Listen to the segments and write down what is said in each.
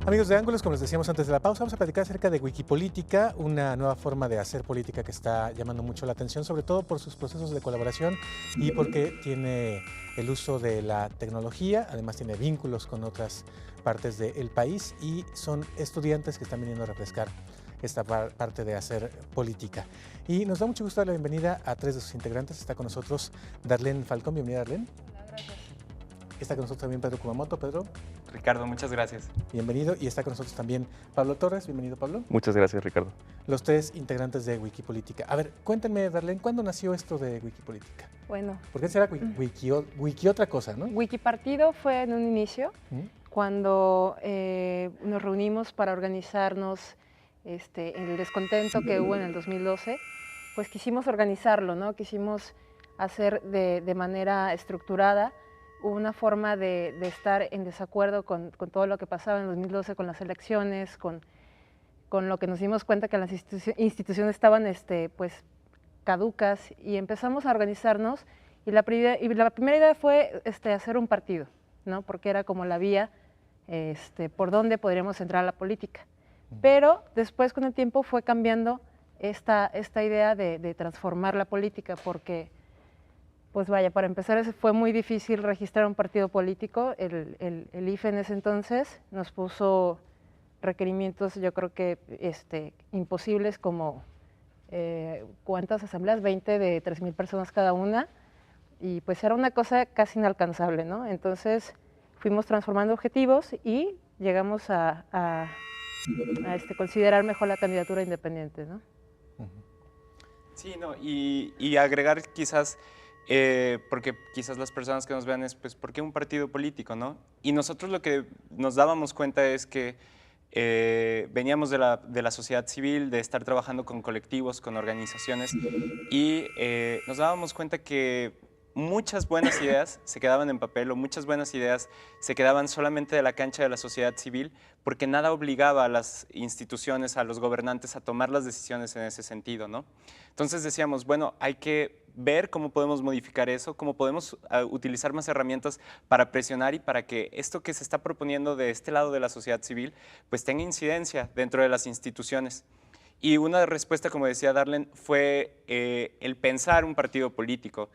Amigos de Ángulos, como les decíamos antes de la pausa, vamos a platicar acerca de Wikipolítica, una nueva forma de hacer política que está llamando mucho la atención, sobre todo por sus procesos de colaboración y porque tiene el uso de la tecnología, además tiene vínculos con otras partes del país y son estudiantes que están viniendo a refrescar esta parte de hacer política. Y nos da mucho gusto dar la bienvenida a tres de sus integrantes. Está con nosotros Darlene Falcón. Bienvenida, Darlene. Hola, gracias. Está con nosotros también Pedro Kumamoto. Pedro, Ricardo, muchas gracias. bienvenido. Y está con nosotros también Pablo Torres. Bienvenido, Pablo. Muchas gracias, Ricardo. Los tres integrantes de Wikipolítica. A ver, cuéntenme, Darlene, ¿cuándo nació esto de Wikipolítica? Bueno, ¿Por qué será Wiki otra cosa, no? Wikipartido fue en un inicio, ¿Mm? cuando nos reunimos para organizarnos en el descontento que hubo en el 2012, pues quisimos organizarlo, ¿no? Quisimos hacer de manera estructurada una forma de estar en desacuerdo con todo lo que pasaba en el 2012, con las elecciones, con lo que nos dimos cuenta que las instituciones estaban pues, caducas, y empezamos a organizarnos, y la primera idea fue hacer un partido, ¿no? Porque era como la vía por donde podríamos entrar a la política. Pero después, con el tiempo, fue cambiando esta idea de transformar la política, porque, pues vaya, para empezar fue muy difícil registrar un partido político. El IFE en ese entonces nos puso requerimientos, yo creo que imposibles, como ¿cuántas asambleas? 20 de 3,000 personas cada una, y pues era una cosa casi inalcanzable, ¿no? Entonces fuimos transformando objetivos y llegamos a considerar mejor la candidatura independiente, ¿no? Sí, no, y agregar quizás, porque quizás las personas que nos vean es, pues, ¿por qué un partido político, no? Y nosotros lo que nos dábamos cuenta es que veníamos de la sociedad civil, de estar trabajando con colectivos, con organizaciones, y nos dábamos cuenta que muchas buenas ideas se quedaban en papel, o muchas buenas ideas se quedaban solamente de la cancha de la sociedad civil, porque nada obligaba a las instituciones, a los gobernantes a tomar las decisiones en ese sentido, ¿no? Entonces decíamos, bueno, hay que ver cómo podemos modificar eso, cómo podemos utilizar más herramientas para presionar y para que esto que se está proponiendo de este lado de la sociedad civil, pues tenga incidencia dentro de las instituciones. Y una respuesta, como decía Darlene, fue el pensar un partido político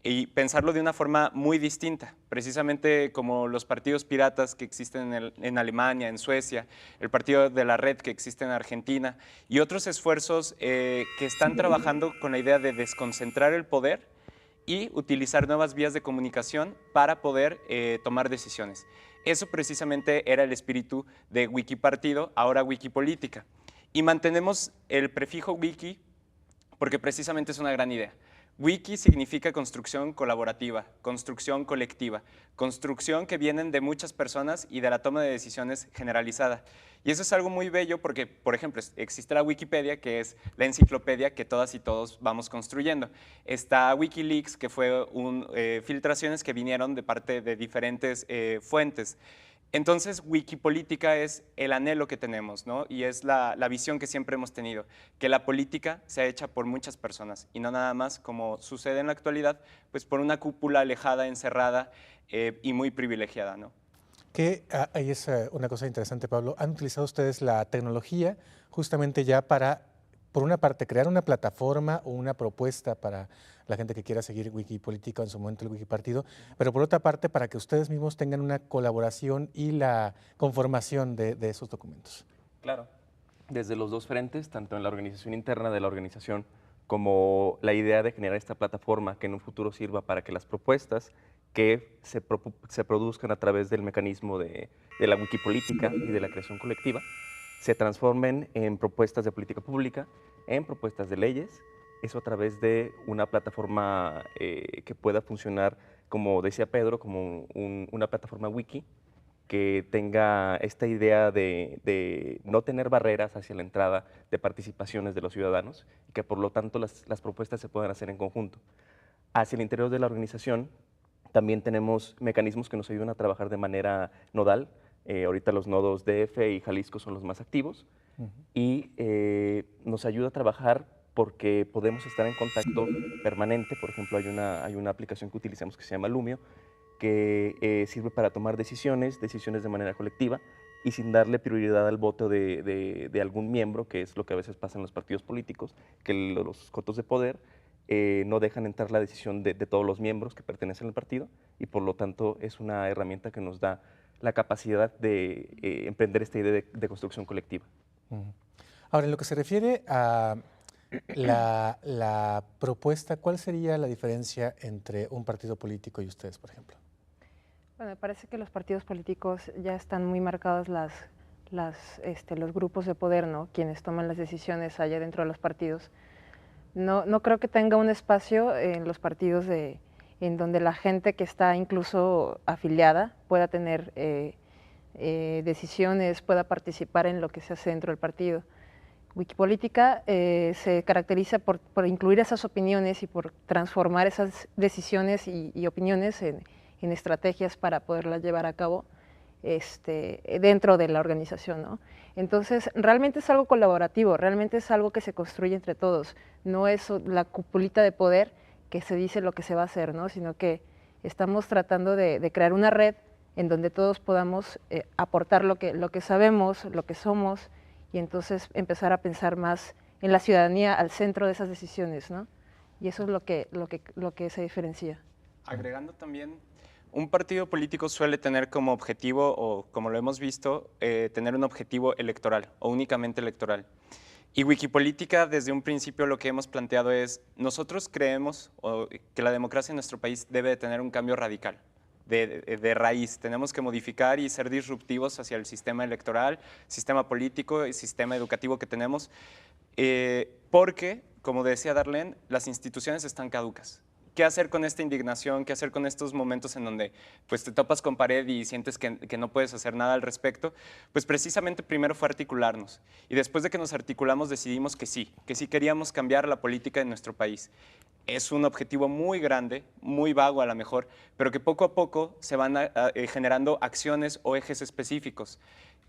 y pensarlo de una forma muy distinta, precisamente como los partidos piratas que existen en Alemania, en Suecia, el partido de la red que existe en Argentina, y otros esfuerzos que están trabajando con la idea de desconcentrar el poder y utilizar nuevas vías de comunicación para poder tomar decisiones. Eso precisamente era el espíritu de Wikipartido, ahora Wikipolítica. Y mantenemos el prefijo wiki porque precisamente es una gran idea. Wiki significa construcción colaborativa, construcción colectiva, construcción que vienen de muchas personas y de la toma de decisiones generalizada. Y eso es algo muy bello porque, por ejemplo, existe la Wikipedia, que es la enciclopedia que todas y todos vamos construyendo. Está Wikileaks, que fue filtraciones que vinieron de parte de diferentes fuentes. Entonces, Wikipolítica es el anhelo que tenemos, ¿no? Y es la visión que siempre hemos tenido, que la política sea hecha por muchas personas y no nada más, como sucede en la actualidad, pues por una cúpula alejada, encerrada y muy privilegiada, ¿no? Que ahí es una cosa interesante, Pablo. ¿Han utilizado ustedes la tecnología justamente ya para, por una parte, crear una plataforma o una propuesta para la gente que quiera seguir Wikipolítica, en su momento el Wikipartido, pero por otra parte para que ustedes mismos tengan una colaboración y la conformación de esos documentos? Claro. Desde los dos frentes, tanto en la organización interna de la organización como la idea de generar esta plataforma que en un futuro sirva para que las propuestas que se produzcan a través del mecanismo de la Wikipolítica y de la creación colectiva se transformen en propuestas de política pública, en propuestas de leyes, eso a través de una plataforma que pueda funcionar, como decía Pedro, como una plataforma wiki, que tenga esta idea de no tener barreras hacia la entrada de participaciones de los ciudadanos y que por lo tanto las propuestas se puedan hacer en conjunto. Hacia el interior de la organización también tenemos mecanismos que nos ayudan a trabajar de manera nodal. Ahorita los nodos DF y Jalisco son los más activos y nos ayuda a trabajar porque podemos estar en contacto permanente. Por ejemplo, hay una aplicación que utilizamos que se llama Lumio, que sirve para tomar decisiones de manera colectiva, y sin darle prioridad al voto de algún miembro, que es lo que a veces pasa en los partidos políticos, que los cotos de poder no dejan entrar la decisión de todos los miembros que pertenecen al partido, y por lo tanto es una herramienta que nos da la capacidad de emprender esta idea de construcción colectiva. Ahora, en lo que se refiere a la propuesta, ¿cuál sería la diferencia entre un partido político y ustedes, por ejemplo? Bueno, me parece que los partidos políticos ya están muy marcados los grupos de poder, ¿no? Quienes toman las decisiones allá dentro de los partidos. No creo que tenga un espacio en los partidos en donde la gente que está incluso afiliada pueda tener decisiones, pueda participar en lo que se hace dentro del partido. Wikipolítica se caracteriza por incluir esas opiniones y por transformar esas decisiones y opiniones en estrategias para poderlas llevar a cabo dentro de la organización, ¿no? Entonces, realmente es algo colaborativo, realmente es algo que se construye entre todos, no es la cupulita de poder que se dice lo que se va a hacer, ¿no? Sino que estamos tratando de crear una red en donde todos podamos aportar lo que sabemos, lo que somos, y entonces empezar a pensar más en la ciudadanía al centro de esas decisiones, ¿no? Y eso es lo que se diferencia. Agregando también, un partido político suele tener como objetivo, o como lo hemos visto, tener un objetivo electoral o únicamente electoral. Y Wikipolítica, desde un principio lo que hemos planteado es, nosotros creemos que la democracia en nuestro país debe de tener un cambio radical, de raíz. Tenemos que modificar y ser disruptivos hacia el sistema electoral, sistema político y sistema educativo que tenemos, porque, como decía Darlene, las instituciones están caducas. ¿Qué hacer con esta indignación? ¿Qué hacer con estos momentos en donde pues, te topas con pared y sientes que no puedes hacer nada al respecto? Pues precisamente primero fue articularnos. Y después de que nos articulamos decidimos que sí queríamos cambiar la política de nuestro país. Es un objetivo muy grande, muy vago a lo mejor, pero que poco a poco se van generando acciones o ejes específicos.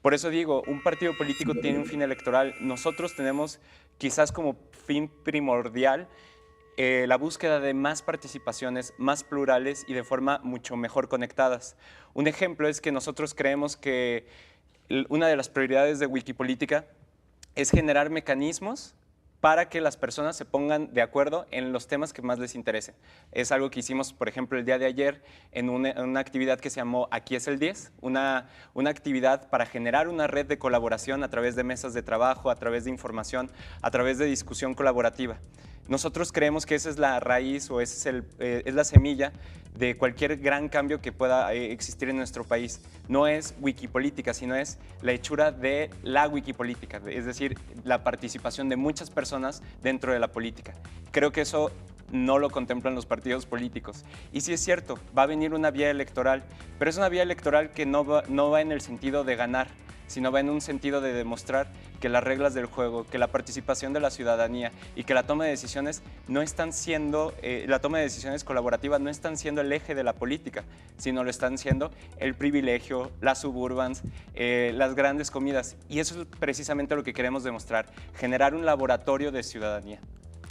Por eso digo, un partido político tiene un fin electoral. Nosotros tenemos quizás como fin primordial la búsqueda de más participaciones, más plurales y de forma mucho mejor conectadas. Un ejemplo es que nosotros creemos que una de las prioridades de Wikipolítica es generar mecanismos para que las personas se pongan de acuerdo en los temas que más les interesen. Es algo que hicimos, por ejemplo, el día de ayer en una actividad que se llamó Aquí es el 10, una actividad para generar una red de colaboración a través de mesas de trabajo, a través de información, a través de discusión colaborativa. Nosotros creemos que esa es la raíz o es la semilla de cualquier gran cambio que pueda existir en nuestro país. No es Wikipolítica, sino es la hechura de la Wikipolítica, es decir, la participación de muchas personas dentro de la política. Creo que eso no lo contemplan los partidos políticos. Y sí es cierto, va a venir una vía electoral, pero es una vía electoral que no va en el sentido de ganar, sino va en un sentido de demostrar que las reglas del juego, que la participación de la ciudadanía y que la toma de decisiones no están siendo, la toma de decisiones colaborativas no están siendo el eje de la política, sino lo están siendo el privilegio, las suburbans, las grandes comidas. Y eso es precisamente lo que queremos demostrar, generar un laboratorio de ciudadanía.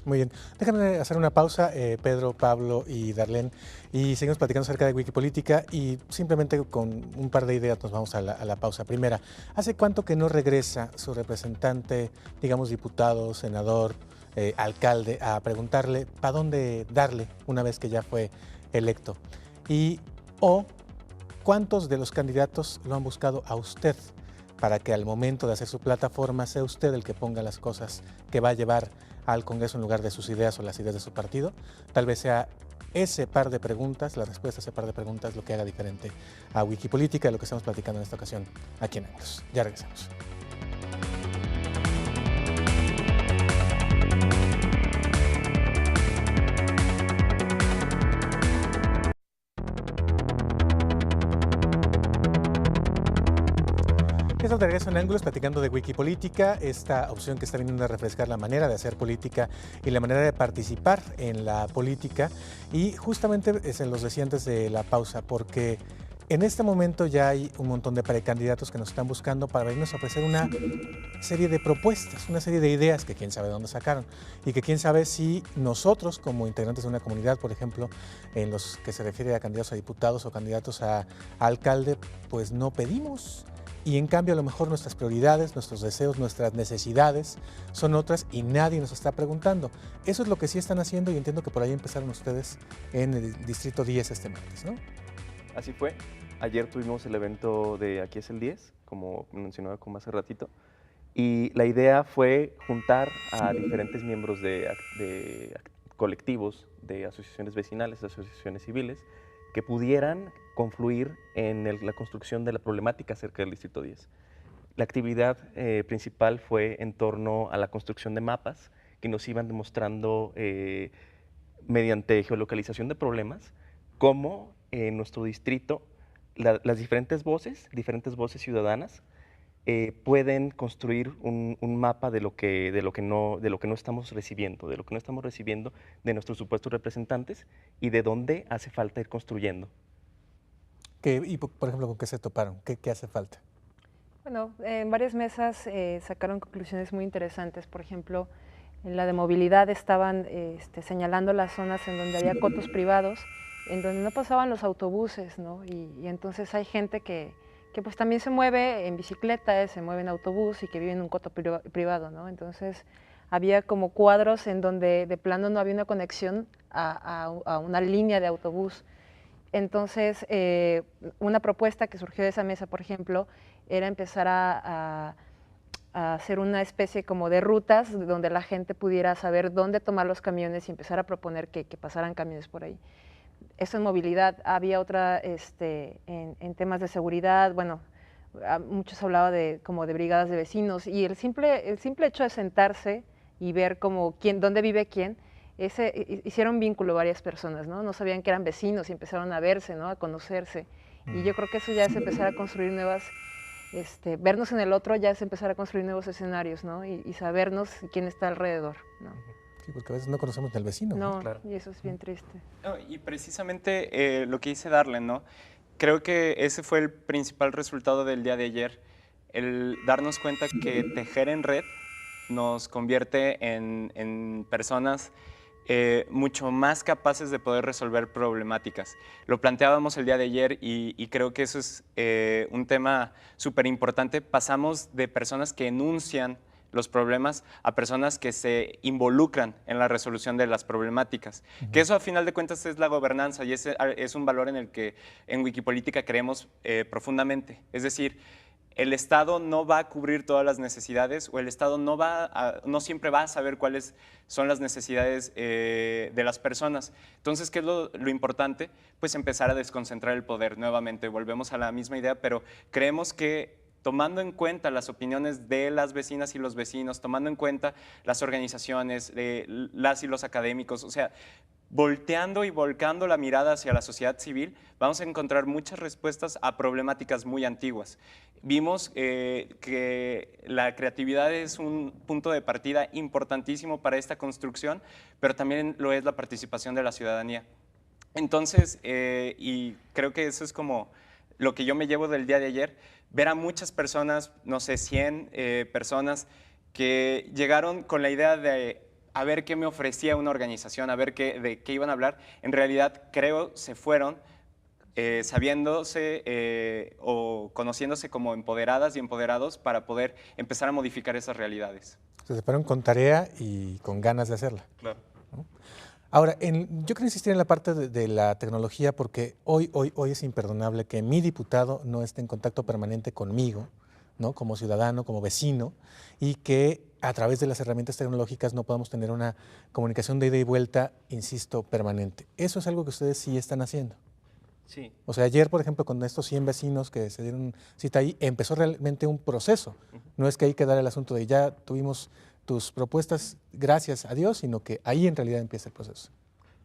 Muy bien. Déjame hacer una pausa, Pedro, Pablo y Darlene, y seguimos platicando acerca de Wikipolítica y simplemente con un par de ideas nos vamos a la pausa. Primera, ¿hace cuánto que no regresa su representante, digamos diputado, senador, alcalde, a preguntarle para dónde darle una vez que ya fue electo? O ¿cuántos de los candidatos lo han buscado a usted para que al momento de hacer su plataforma sea usted el que ponga las cosas que va a llevar al Congreso en lugar de sus ideas o las ideas de su partido? Tal vez sea ese par de preguntas, la respuesta a ese par de preguntas, lo que haga diferente a Wikipolítica, de lo que estamos platicando en esta ocasión aquí en Ángulos. Ya regresamos. Estamos de regreso en Ángulos platicando de Wikipolítica, esta opción que está viniendo a refrescar la manera de hacer política y la manera de participar en la política. Y justamente se los decía antes de la pausa, porque en este momento ya hay un montón de precandidatos que nos están buscando para venirnos a ofrecer una serie de propuestas, una serie de ideas que quién sabe de dónde sacaron y que quién sabe si nosotros como integrantes de una comunidad, por ejemplo, en los que se refiere a candidatos a diputados o candidatos a alcalde, pues no pedimos y en cambio a lo mejor nuestras prioridades, nuestros deseos, nuestras necesidades son otras y nadie nos está preguntando. Eso es lo que sí están haciendo y entiendo que por ahí empezaron ustedes en el Distrito 10 este martes, ¿no? Así fue. Ayer tuvimos el evento de Aquí es el 10, como mencionaba como hace ratito, y la idea fue juntar a diferentes miembros de colectivos, de asociaciones vecinales, de asociaciones civiles, que pudieran confluir en la construcción de la problemática acerca del Distrito 10. La actividad principal fue en torno a la construcción de mapas que nos iban demostrando mediante geolocalización de problemas cómo en nuestro distrito las diferentes voces ciudadanas pueden construir un mapa de lo que no estamos recibiendo, de nuestros supuestos representantes y de dónde hace falta ir construyendo. Y por ejemplo, ¿con qué se toparon? ¿Qué hace falta? Bueno, en varias mesas sacaron conclusiones muy interesantes. Por ejemplo, en la de movilidad estaban señalando las zonas en donde había cotos privados, en donde no pasaban los autobuses, ¿no? Y entonces hay gente que pues también se mueve en bicicleta, se mueve en autobús y que vive en un coto privado, ¿no? Entonces había como cuadros en donde de plano no había una conexión a una línea de autobús. Entonces, una propuesta que surgió de esa mesa, por ejemplo, era empezar a hacer una especie como de rutas donde la gente pudiera saber dónde tomar los camiones y empezar a proponer que pasaran camiones por ahí. Eso en movilidad. Había otra en temas de seguridad, bueno, muchos hablaban como de brigadas de vecinos, y el simple hecho de sentarse y ver como dónde vive quién, hicieron vínculo varias personas, ¿no? No sabían que eran vecinos y empezaron a verse, ¿no? A conocerse. Y yo creo que eso ya es empezar a construir nuevas, vernos en el otro ya es empezar a construir nuevos escenarios, ¿no? Y sabernos quién está alrededor, ¿no? Sí, porque a veces no conocemos al vecino. No, claro. y eso es bien triste. No, y precisamente lo que dice Darlen, ¿no? Creo que ese fue el principal resultado del día de ayer, el darnos cuenta que tejer en red nos convierte en personas mucho más capaces de poder resolver problemáticas. Lo planteábamos el día de ayer y creo que eso es un tema súper importante. Pasamos de personas que enuncian los problemas a personas que se involucran en la resolución de las problemáticas. Que eso a final de cuentas es la gobernanza y es un valor en el que en Wikipolítica creemos profundamente. Es decir, el Estado no va a cubrir todas las necesidades o el Estado no siempre va a saber cuáles son las necesidades de las personas. Entonces, ¿qué es lo importante? Pues empezar a desconcentrar el poder. Nuevamente, volvemos a la misma idea, pero creemos que tomando en cuenta las opiniones de las vecinas y los vecinos, tomando en cuenta las organizaciones, las y los académicos, o sea, volteando y volcando la mirada hacia la sociedad civil, vamos a encontrar muchas respuestas a problemáticas muy antiguas. Vimos que la creatividad es un punto de partida importantísimo para esta construcción, pero también lo es la participación de la ciudadanía. Entonces, y creo que eso es como lo que yo me llevo del día de ayer, ver a muchas personas, no sé, 100 personas que llegaron con la idea de a ver qué me ofrecía una organización, a ver de qué iban a hablar. En realidad, creo, se fueron sabiéndose o conociéndose como empoderadas y empoderados para poder empezar a modificar esas realidades. Se fueron con tarea y con ganas de hacerla. Claro. ¿No? Ahora, yo quiero insistir en la parte de la tecnología porque hoy es imperdonable que mi diputado no esté en contacto permanente conmigo, ¿no? Como ciudadano, como vecino, y que a través de las herramientas tecnológicas no podamos tener una comunicación de ida y vuelta, insisto, permanente. Eso es algo que ustedes sí están haciendo. Sí. O sea, ayer, por ejemplo, con estos 100 vecinos que se dieron cita ahí, empezó realmente un proceso. No es que ahí quedara el asunto de ya tuvimos tus propuestas, gracias a Dios, sino que ahí en realidad empieza el proceso.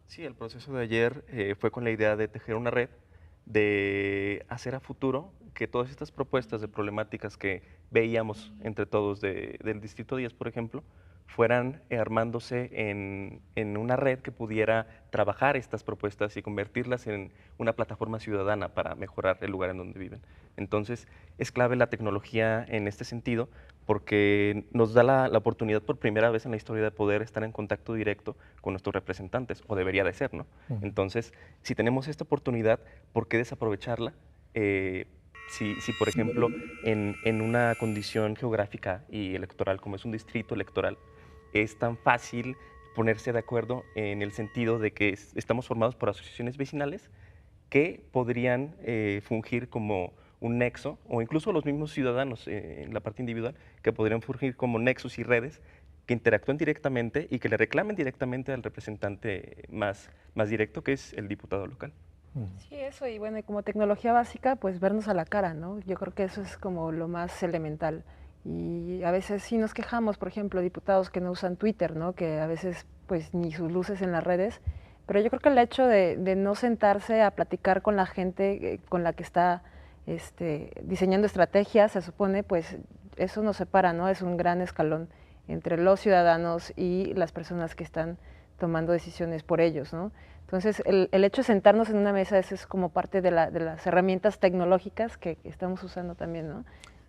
Sí, el proceso de ayer fue con la idea de tejer una red, de hacer a futuro que todas estas propuestas de problemáticas que veíamos entre todos del Distrito 10, por ejemplo, fueran armándose en una red que pudiera trabajar estas propuestas y convertirlas en una plataforma ciudadana para mejorar el lugar en donde viven. Entonces, es clave la tecnología en este sentido porque nos da la oportunidad por primera vez en la historia de poder estar en contacto directo con nuestros representantes, o debería de ser, ¿no? Entonces, si tenemos esta oportunidad, ¿por qué desaprovecharla? si por ejemplo, en una condición geográfica y electoral como es un distrito electoral, es tan fácil ponerse de acuerdo en el sentido de que estamos formados por asociaciones vecinales que podrían fungir como un nexo, o incluso los mismos ciudadanos en la parte individual, que podrían fungir como nexos y redes que interactúen directamente y que le reclamen directamente al representante más directo, que es el diputado local. Sí, eso, y bueno, y como tecnología básica, pues vernos a la cara, ¿no? Yo creo que eso es como lo más elemental. Y a veces sí nos quejamos, por ejemplo, diputados que no usan Twitter, ¿no? Que a veces pues ni sus luces en las redes, pero yo creo que el hecho de no sentarse a platicar con la gente con la que está diseñando estrategias, se supone, pues eso nos separa, ¿no? Es un gran escalón entre los ciudadanos y las personas que están tomando decisiones por ellos, ¿no? Entonces, el hecho de sentarnos en una mesa es como parte de las herramientas tecnológicas que estamos usando también, ¿no?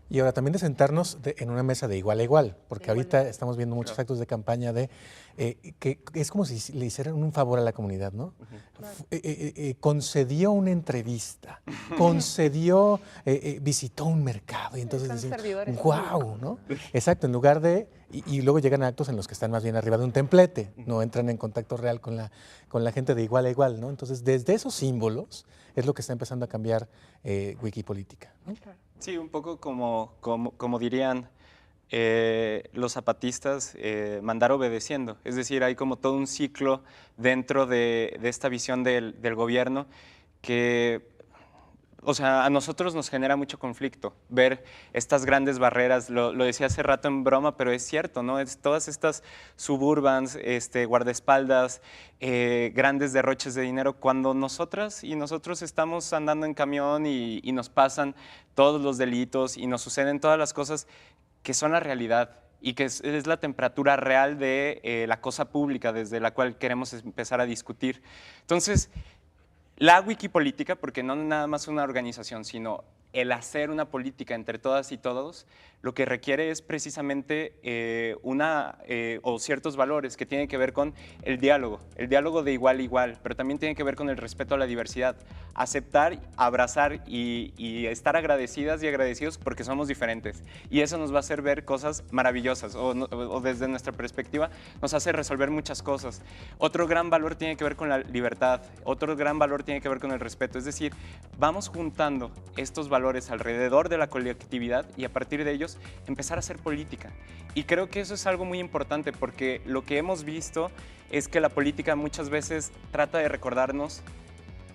Y ahora también de sentarnos en una mesa de igual a igual, porque ahorita estamos viendo muchos actos de campaña de que es como si le hicieran un favor a la comunidad, ¿no? Concedió una entrevista, concedió, visitó un mercado y entonces decimos, wow, ¿no? Exacto, en lugar de, y luego llegan a actos en los que están más bien arriba de un templete, no entran en contacto real con la gente de igual a igual, ¿no? Entonces, desde esos símbolos es lo que está empezando a cambiar Wikipolítica, ¿no? Sí, un poco como dirían los zapatistas, mandar obedeciendo. Es decir, hay como todo un ciclo dentro de esta visión del gobierno que, o sea, a nosotros nos genera mucho conflicto ver estas grandes barreras. Lo decía hace rato en broma, pero es cierto, ¿no? Todas estas suburbans, guardaespaldas, grandes derroches de dinero, cuando nosotras y nosotros estamos andando en camión y nos pasan todos los delitos y nos suceden todas las cosas que son la realidad y que es la temperatura real de la cosa pública desde la cual queremos empezar a discutir. Entonces, la Wikipolítica, porque no nada más una organización, sino el hacer una política entre todas y todos, lo que requiere es precisamente o ciertos valores que tienen que ver con el diálogo de igual a igual, pero también tiene que ver con el respeto a la diversidad, aceptar, abrazar y estar agradecidas y agradecidos porque somos diferentes. Y eso nos va a hacer ver cosas maravillosas o desde nuestra perspectiva nos hace resolver muchas cosas. Otro gran valor tiene que ver con la libertad, otro gran valor tiene que ver con el respeto, es decir, vamos juntando estos valores alrededor de la colectividad y a partir de ellos empezar a hacer política. Y creo que eso es algo muy importante porque lo que hemos visto es que la política muchas veces trata de recordarnos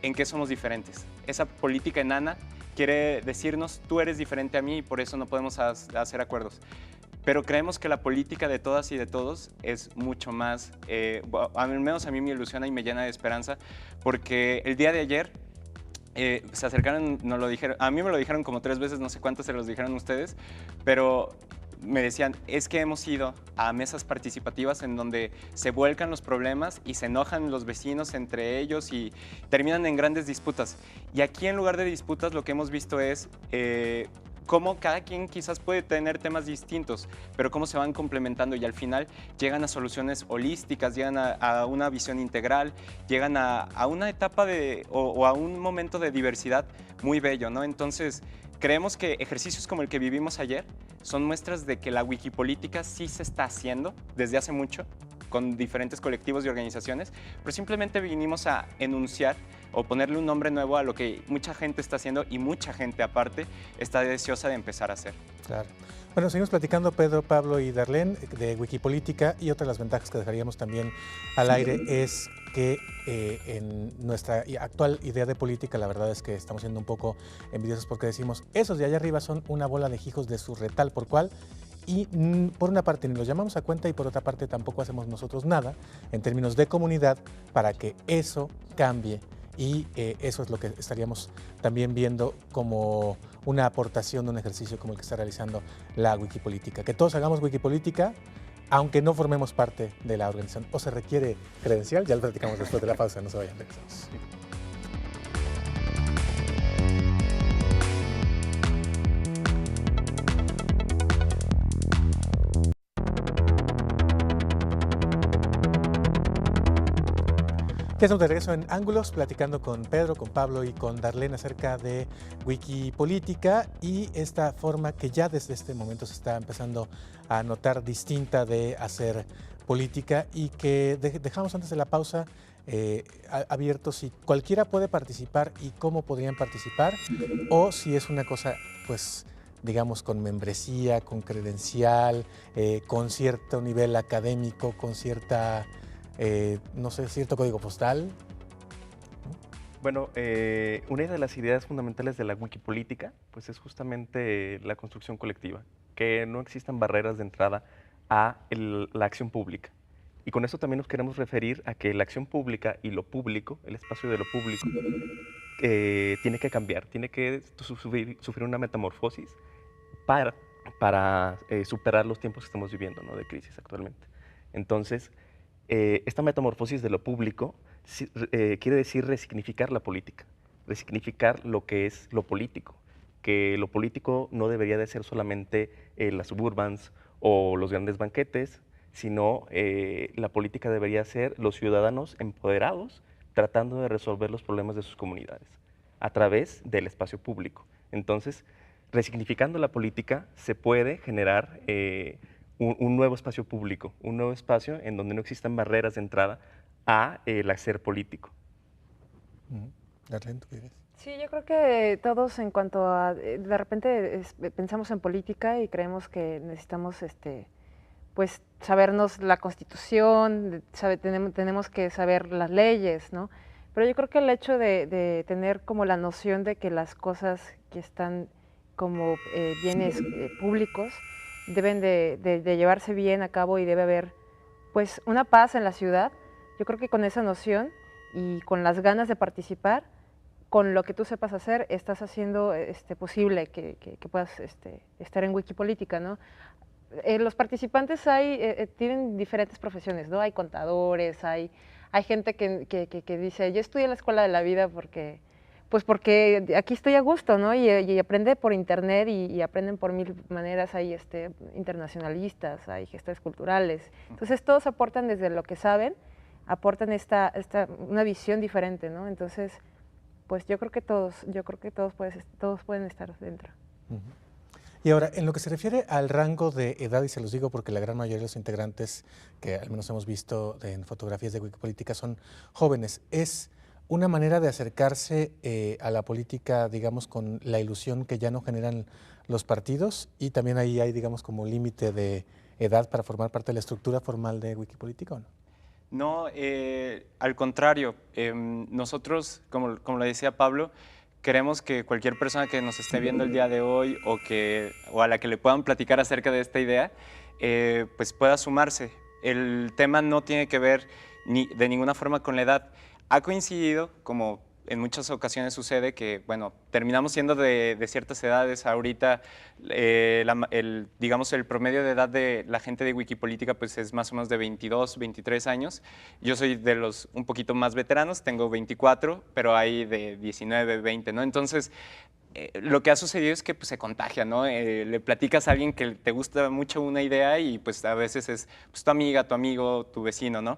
en qué somos diferentes. Esa política enana quiere decirnos, tú eres diferente a mí y por eso no podemos hacer acuerdos. Pero creemos que la política de todas y de todos es mucho más, al menos a mí me ilusiona y me llena de esperanza, porque el día de ayer se acercaron, nos lo dijeron, a mí me lo dijeron como 3 veces, no sé cuántas se los dijeron ustedes, pero me decían, es que hemos ido a mesas participativas en donde se vuelcan los problemas y se enojan los vecinos entre ellos y terminan en grandes disputas. Y aquí en lugar de disputas lo que hemos visto es cómo cada quien quizás puede tener temas distintos, pero cómo se van complementando y al final llegan a soluciones holísticas, llegan a una visión integral, llegan a una etapa o a un momento de diversidad muy bello, ¿no? Entonces, creemos que ejercicios como el que vivimos ayer son muestras de que la Wikipolítica sí se está haciendo desde hace mucho, con diferentes colectivos y organizaciones, pero simplemente vinimos a enunciar o ponerle un nombre nuevo a lo que mucha gente está haciendo y mucha gente aparte está deseosa de empezar a hacer. Claro. Bueno, seguimos platicando Pedro, Pablo y Darlene de Wikipolítica y otra de las ventajas que dejaríamos también al aire es que en nuestra actual idea de política la verdad es que estamos siendo un poco envidiosos porque decimos esos de allá arriba son una bola de hijos de su retal por cual y por una parte ni los llamamos a cuenta y por otra parte tampoco hacemos nosotros nada en términos de comunidad para que eso cambie y eso es lo que estaríamos también viendo como una aportación de un ejercicio como el que está realizando la Wikipolítica. Que todos hagamos Wikipolítica, aunque no formemos parte de la organización. O se requiere credencial, ya lo platicamos después de la pausa, no se vayan, regresamos. Ya estamos de regreso en Ángulos, platicando con Pedro, con Pablo y con Darlene acerca de Wikipolítica y esta forma que ya desde este momento se está empezando a notar distinta de hacer política y que dejamos antes de la pausa abierto si cualquiera puede participar y cómo podrían participar, o si es una cosa, pues, digamos, con membresía, con credencial, con cierto nivel académico, con cierta, no sé, cierto código postal. Bueno, una de las ideas fundamentales de la Wikipolítica pues es justamente la construcción colectiva, que no existan barreras de entrada a la acción pública. Y con eso también nos queremos referir a que la acción pública y lo público, el espacio de lo público, tiene que cambiar, tiene que sufrir una metamorfosis para superar los tiempos que estamos viviendo, ¿no?, de crisis actualmente. Entonces, esta metamorfosis de lo público quiere decir resignificar la política, resignificar lo que es lo político, que lo político no debería de ser solamente las suburbans o los grandes banquetes, sino la política debería ser los ciudadanos empoderados tratando de resolver los problemas de sus comunidades a través del espacio público. Entonces, resignificando la política se puede generar un nuevo espacio público, un nuevo espacio en donde no existan barreras de entrada a el hacer político. Darlene, ¿tú qué dices? Sí, yo creo que todos en cuanto a, de repente pensamos en política y creemos que necesitamos pues sabernos la Constitución, tenemos que saber las leyes, ¿no? Pero yo creo que el hecho de tener como la noción de que las cosas que están como bienes públicos deben de llevarse bien a cabo y debe haber pues una paz en la ciudad, yo creo que con esa noción y con las ganas de participar, con lo que tú sepas hacer, estás haciendo posible que puedas estar en Wikipolítica, ¿no? Los participantes tienen diferentes profesiones, ¿no? Hay contadores, hay gente que dice, yo estudié en la escuela de la vida porque aquí estoy a gusto, ¿no? Y aprende por internet y aprenden por mil maneras, hay internacionalistas, hay gestores culturales. Entonces todos aportan desde lo que saben, aportan una visión diferente, ¿no? Entonces, pues yo creo que todos pueden estar dentro. Y ahora, en lo que se refiere al rango de edad, y se los digo porque la gran mayoría de los integrantes que al menos hemos visto en fotografías de Wikipolítica son jóvenes, ¿es una manera de acercarse a la política, digamos, con la ilusión que ya no generan los partidos? Y también ahí hay, digamos, como límite de edad para formar parte de la estructura formal de Wikipolítica, ¿o no? No, al contrario, nosotros, como lo decía Pablo, queremos que cualquier persona que nos esté viendo el día de hoy o a la que le puedan platicar acerca de esta idea, pues pueda sumarse. El tema no tiene que ver de ninguna forma con la edad. Ha coincidido, como en muchas ocasiones sucede, que bueno, terminamos siendo de ciertas edades. Ahorita, digamos, el promedio de edad de la gente de Wikipolítica pues es más o menos de 22, 23 años. Yo soy de los un poquito más veteranos, tengo 24, pero hay de 19, 20, ¿no? Entonces, lo que ha sucedido es que pues, se contagia, ¿no? Le platicas a alguien que te gusta mucho una idea y pues a veces es pues, tu amiga, tu amigo, tu vecino, ¿no?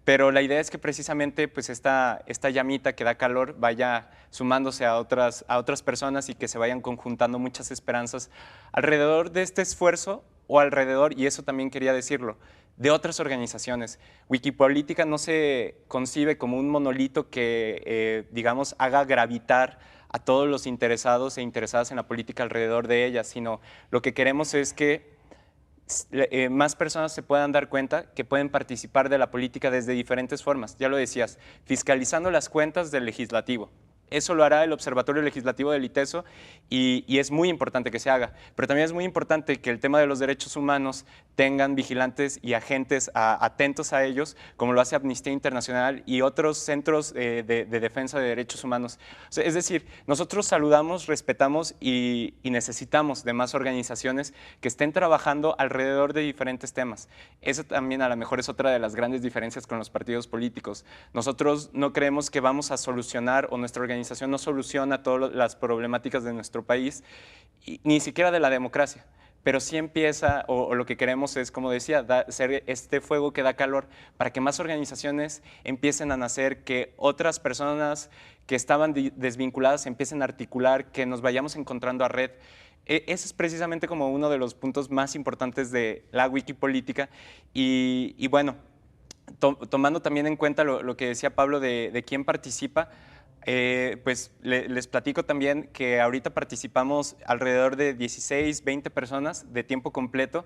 Pero la idea es que precisamente pues, esta llamita que da calor vaya sumándose a otras personas y que se vayan conjuntando muchas esperanzas alrededor de este esfuerzo o alrededor, y eso también quería decirlo, de otras organizaciones. Wikipolítica no se concibe como un monolito que, digamos, haga gravitar a todos los interesados e interesadas en la política alrededor de ella, sino lo que queremos es que más personas se puedan dar cuenta que pueden participar de la política desde diferentes formas. Ya lo decías, fiscalizando las cuentas del legislativo. Eso lo hará el Observatorio Legislativo del ITESO y es muy importante que se haga. Pero también es muy importante que el tema de los derechos humanos tengan vigilantes y agentes atentos a ellos, como lo hace Amnistía Internacional y otros centros de defensa de derechos humanos. O sea, es decir, nosotros saludamos, respetamos y necesitamos de más organizaciones que estén trabajando alrededor de diferentes temas. Eso también a lo mejor es otra de las grandes diferencias con los partidos políticos. Nosotros no creemos que vamos a solucionar o nuestra organización no soluciona todas las problemáticas de nuestro país, ni siquiera de la democracia, pero sí empieza, o lo que queremos es, como decía, ser este fuego que da calor para que más organizaciones empiecen a nacer, que otras personas que estaban desvinculadas empiecen a articular, que nos vayamos encontrando a red. Ese es precisamente como uno de los puntos más importantes de la Wikipolítica. Y bueno, tomando también en cuenta lo que decía Pablo de quién participa, pues les platico también que ahorita participamos alrededor de 16, 20 personas de tiempo completo,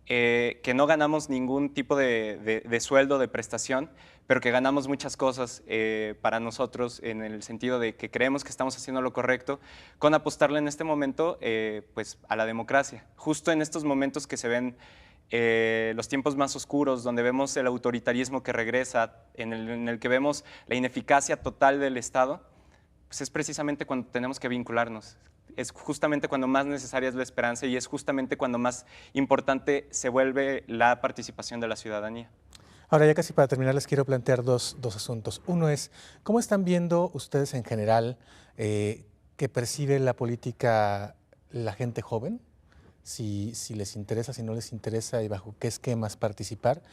que no ganamos ningún tipo de sueldo, de prestación, pero que ganamos muchas cosas para nosotros en el sentido de que creemos que estamos haciendo lo correcto con apostarle en este momento pues a la democracia. Justo en estos momentos que se ven los tiempos más oscuros, donde vemos el autoritarismo que regresa, en el que vemos la ineficacia total del Estado, pues es precisamente cuando tenemos que vincularnos. Es justamente cuando más necesaria es la esperanza y es justamente cuando más importante se vuelve la participación de la ciudadanía. Ahora, ya casi para terminar, les quiero plantear dos asuntos. Uno es, ¿cómo están viendo ustedes en general que percibe la política la gente joven? Si les interesa, si no les interesa y bajo qué esquemas participar.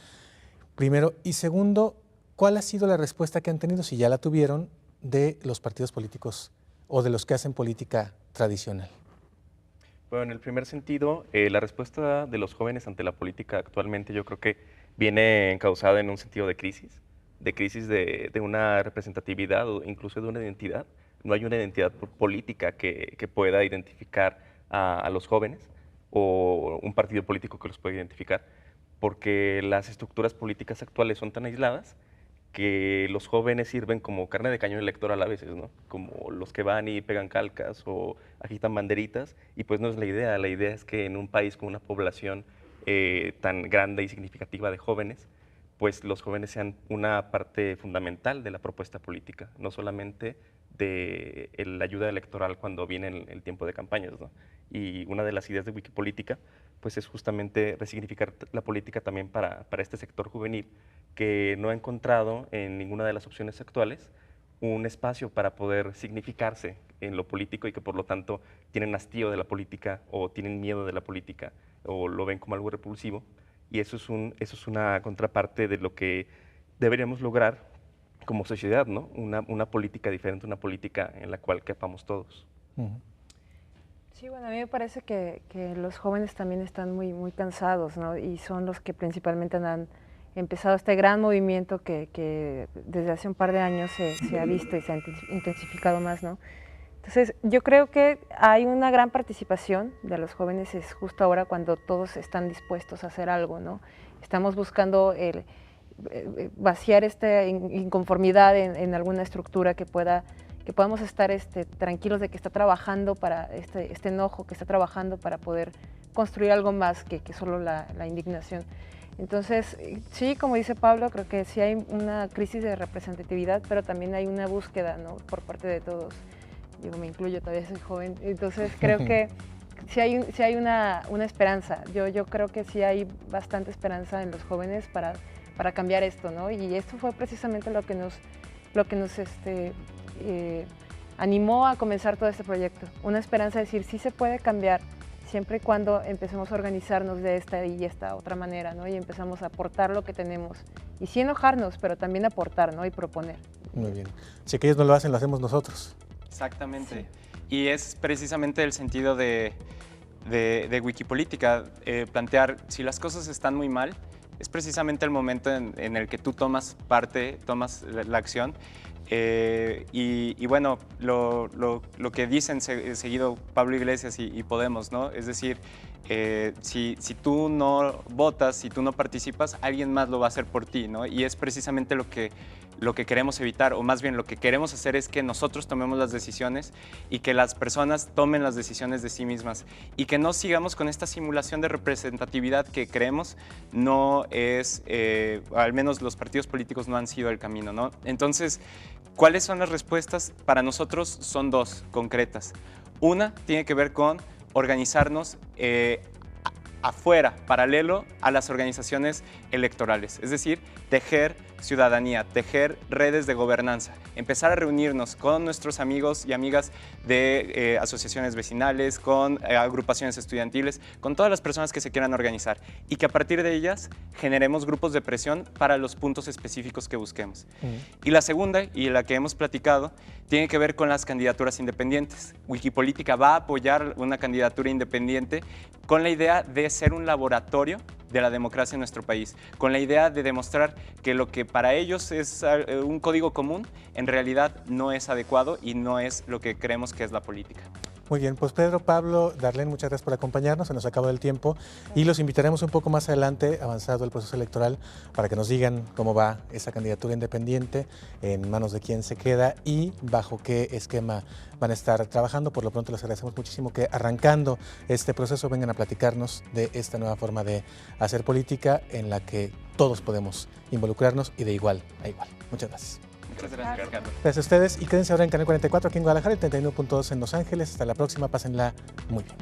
Primero. Y segundo, ¿cuál ha sido la respuesta que han tenido, si ya la tuvieron, de los partidos políticos o de los que hacen política tradicional? Bueno, en el primer sentido, la respuesta de los jóvenes ante la política actualmente yo creo que viene encauzada en un sentido de crisis de una representatividad o incluso de una identidad. No hay una identidad política que pueda identificar a los jóvenes o un partido político que los pueda identificar, porque las estructuras políticas actuales son tan aisladas que los jóvenes sirven como carne de cañón electoral a veces, ¿no? Como los que van y pegan calcas o agitan banderitas, y pues no es la idea. La idea es que en un país con una población tan grande y significativa de jóvenes, pues los jóvenes sean una parte fundamental de la propuesta política, no solamente de la ayuda electoral cuando viene el tiempo de campañas, ¿no? Y una de las ideas de Wikipolítica pues es justamente resignificar la política también para este sector juvenil que no ha encontrado en ninguna de las opciones actuales un espacio para poder significarse en lo político y que por lo tanto tienen hastío de la política o tienen miedo de la política o lo ven como algo repulsivo. Y eso es una contraparte de lo que deberíamos lograr como sociedad, ¿no? Una política diferente, una política en la cual quepamos todos. Sí, bueno, a mí me parece que los jóvenes también están muy cansados, ¿no? Y son los que principalmente han empezado este gran movimiento que desde hace un par de años se ha visto y se ha intensificado más, ¿no? Entonces, yo creo que hay una gran participación de los jóvenes, es justo ahora cuando todos están dispuestos a hacer algo, ¿no? Estamos buscando vaciar esta inconformidad en alguna estructura que podamos estar tranquilos de que está trabajando para este enojo, que está trabajando para poder construir algo más que solo la indignación. Entonces, sí, como dice Pablo, creo que sí hay una crisis de representatividad, pero también hay una búsqueda, ¿no? Por parte de todos. Digo, me incluyo, todavía soy joven, entonces creo que sí hay una esperanza. Yo creo que sí hay bastante esperanza en los jóvenes para cambiar esto, ¿no? Y esto fue precisamente lo que nos animó a comenzar todo este proyecto. Una esperanza de decir, sí se puede cambiar, siempre y cuando empecemos a organizarnos de esta y esta otra manera, ¿no? Y empezamos a aportar lo que tenemos. Y sí enojarnos, pero también aportar, ¿no? Y proponer. Muy bien. Si que ellos no lo hacen, lo hacemos nosotros. Exactamente. Sí. Y es precisamente el sentido de Wikipolítica, plantear si las cosas están muy mal, es precisamente el momento en el que tú tomas parte, tomas la acción. Y bueno, lo que dicen seguido Pablo Iglesias y Podemos, ¿no? Es decir, si tú no votas, si tú no participas, alguien más lo va a hacer por ti, ¿no? Y es precisamente lo que queremos evitar, o más bien lo que queremos hacer es que nosotros tomemos las decisiones y que las personas tomen las decisiones de sí mismas y que no sigamos con esta simulación de representatividad que creemos no es, al menos los partidos políticos no han sido el camino, ¿no? Entonces, ¿cuáles son las respuestas? Para nosotros son dos concretas. Una tiene que ver con organizarnos afuera, paralelo a las organizaciones electorales. Es decir, tejer ciudadanía, tejer redes de gobernanza, empezar a reunirnos con nuestros amigos y amigas de asociaciones vecinales, con agrupaciones estudiantiles, con todas las personas que se quieran organizar y que a partir de ellas generemos grupos de presión para los puntos específicos que busquemos. Y la segunda, y la que hemos platicado, tiene que ver con las candidaturas independientes. Wikipolítica va a apoyar una candidatura independiente con la idea de ser un laboratorio de la democracia en nuestro país, con la idea de demostrar que lo que para ellos es un código común, en realidad no es adecuado y no es lo que creemos que es la política. Muy bien, pues Pedro, Pablo, Darlene, muchas gracias por acompañarnos, se nos acabó el tiempo y los invitaremos un poco más adelante, avanzado el proceso electoral, para que nos digan cómo va esa candidatura independiente, en manos de quién se queda y bajo qué esquema van a estar trabajando. Por lo pronto les agradecemos muchísimo que arrancando este proceso vengan a platicarnos de esta nueva forma de hacer política en la que todos podemos involucrarnos y de igual a igual. Muchas gracias. Muchas gracias, Carlos. Gracias a ustedes y quédense ahora en Canal 44 aquí en Guadalajara y 31.2 en Los Ángeles. Hasta la próxima, pásenla muy bien.